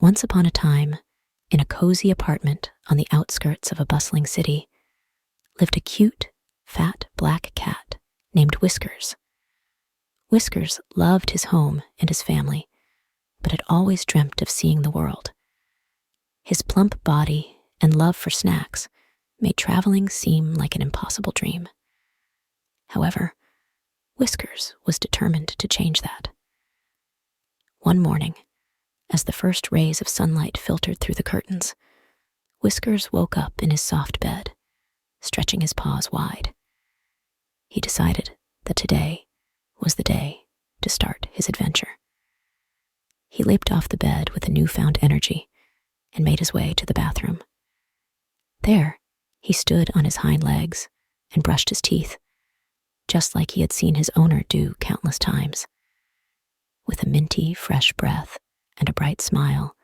Once upon a time, in a cozy apartment on the outskirts of a bustling city, lived a cute, fat black cat named Whiskers. Whiskers loved his home and his family, but had always dreamt of seeing the world. His plump body and love for snacks made traveling seem like an impossible dream. However, Whiskers was determined to change that. One morning, as the first rays of sunlight filtered through the curtains, Whiskers woke up in his soft bed, stretching his paws wide. He decided that today was the day to start his adventure. He leaped off the bed with a newfound energy and made his way to the bathroom. There, he stood on his hind legs and brushed his teeth, just like he had seen his owner do countless times. With a minty, fresh breath and a bright smile,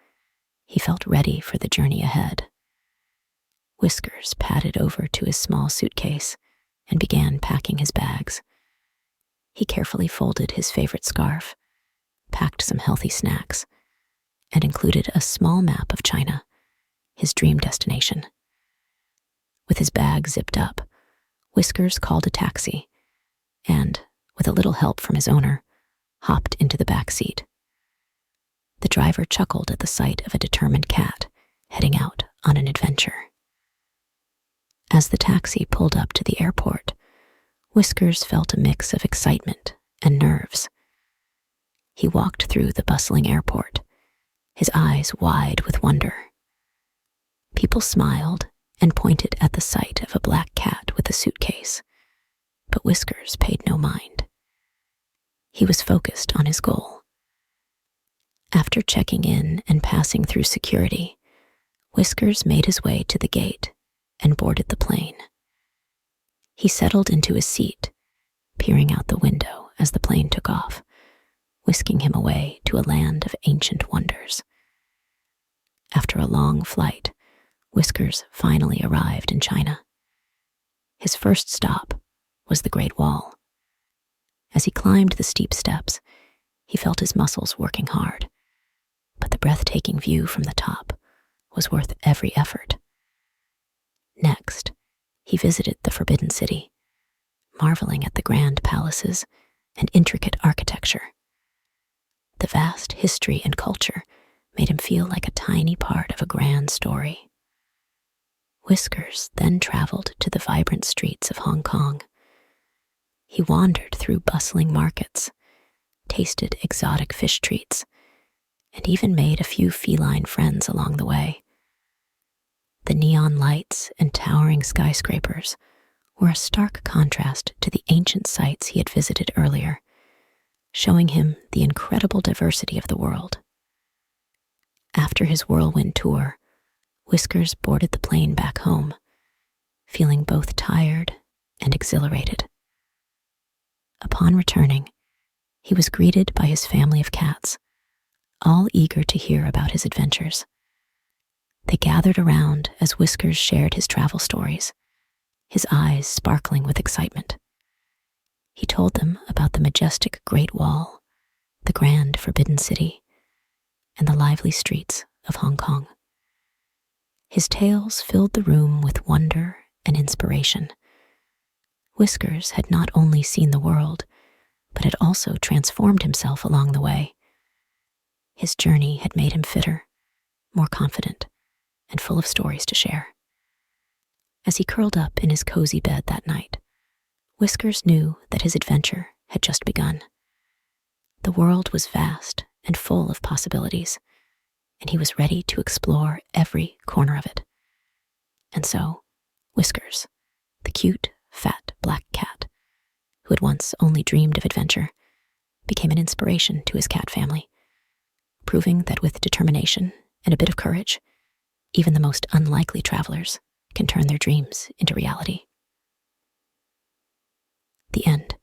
he felt ready for the journey ahead. Whiskers padded over to his small suitcase and began packing his bags. He carefully folded his favorite scarf, packed some healthy snacks, and included a small map of China, his dream destination. With his bag zipped up, Whiskers called a taxi and, with a little help from his owner, hopped into the back seat. The driver chuckled at the sight of a determined cat heading out on an adventure. As the taxi pulled up to the airport, Whiskers felt a mix of excitement and nerves. He walked through the bustling airport, his eyes wide with wonder. People smiled and pointed at the sight of a black cat with a suitcase, but Whiskers paid no mind. He was focused on his goal. After checking in and passing through security, Whiskers made his way to the gate and boarded the plane. He settled into his seat, peering out the window as the plane took off, whisking him away to a land of ancient wonders. After a long flight, Whiskers finally arrived in China. His first stop was the Great Wall. As he climbed the steep steps, he felt his muscles working hard, but the breathtaking view from the top was worth every effort. Next, he visited the Forbidden City, marveling at the grand palaces and intricate architecture. The vast history and culture made him feel like a tiny part of a grand story. Whiskers then traveled to the vibrant streets of Hong Kong. He wandered through bustling markets, tasted exotic fish treats, and even made a few feline friends along the way. The neon lights and towering skyscrapers were a stark contrast to the ancient sites he had visited earlier, showing him the incredible diversity of the world. After his whirlwind tour, Whiskers boarded the plane back home, feeling both tired and exhilarated. Upon returning, he was greeted by his family of cats, all eager to hear about his adventures. They gathered around as Whiskers shared his travel stories, his eyes sparkling with excitement. He told them about the majestic Great Wall, the grand Forbidden City, and the lively streets of Hong Kong. His tales filled the room with wonder and inspiration. Whiskers had not only seen the world, but had also transformed himself along the way. His journey had made him fitter, more confident, and full of stories to share. As he curled up in his cozy bed that night, Whiskers knew that his adventure had just begun. The world was vast and full of possibilities, and he was ready to explore every corner of it. And so, Whiskers, the cute, fat black cat, who had once only dreamed of adventure, became an inspiration to his cat family, proving that with determination and a bit of courage, even the most unlikely travelers can turn their dreams into reality. The end.